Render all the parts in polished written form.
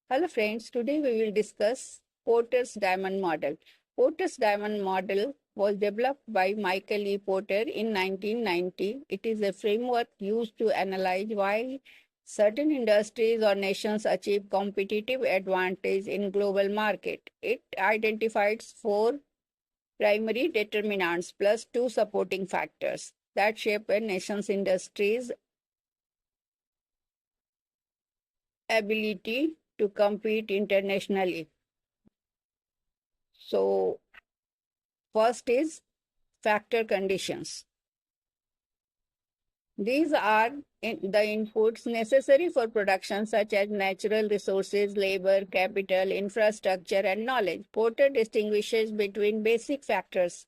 Hello friends, today we will discuss Porter's diamond model. Porter's diamond model was developed by Michael E. Porter in 1990. It is a framework used to analyze why certain industries or nations achieve competitive advantage in global market. It identifies four primary determinants plus two supporting factors that shape a nation's industries ability to compete internationally. So first is factor conditions. These are the inputs necessary for production, such as natural resources, labor, capital, infrastructure, and knowledge. Porter distinguishes between basic factors,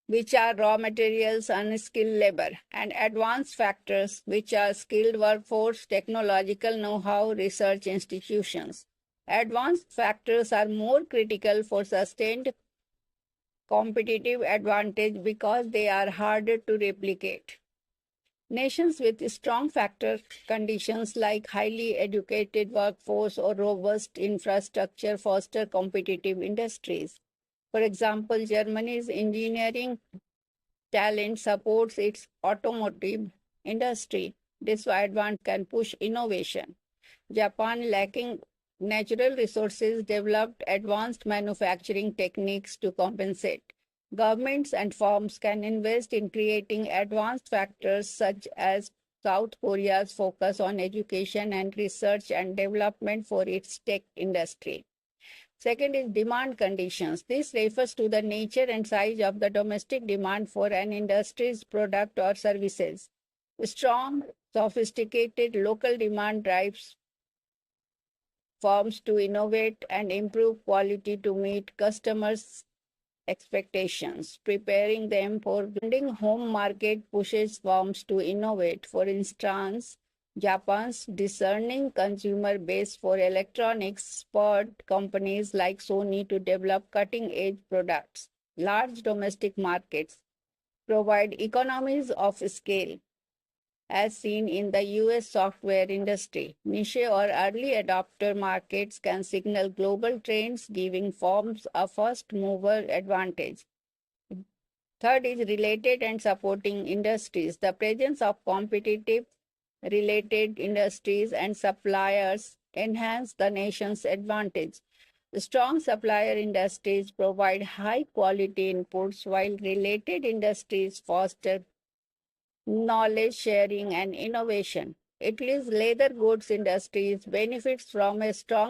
which are raw materials, unskilled labor, and advanced factors, which are skilled workforce, technological know-how, research institutions. Advanced factors are more critical for sustained competitive advantage because they are harder to replicate. Nations with strong factor conditions like highly educated workforce or robust infrastructure foster competitive industries. For example, Germany's engineering talent supports its automotive industry. This advantage can push innovation. Japan, lacking natural resources, developed advanced manufacturing techniques to compensate. Governments and firms can invest in creating advanced factors such as South Korea's focus on education and research and development for its tech industry. Second is demand conditions. This refers to the nature and size of the domestic demand for an industry's product or services. Strong, sophisticated local demand drives firms to innovate and improve quality to meet customers' expectations. Preparing them for branding home market pushes firms to innovate. For instance, Japan's discerning consumer base for electronics spurred companies like Sony to develop cutting-edge products. Large domestic markets provide economies of scale as seen in the US software industry. Niche or early adopter markets can signal global trends, giving firms a first mover advantage. Third is related and supporting industries. The presence of competitive related industries and suppliers enhance the nation's advantage. Strong supplier industries provide high quality inputs while related industries foster knowledge sharing and innovation. Italy's leather goods industries benefits from a strong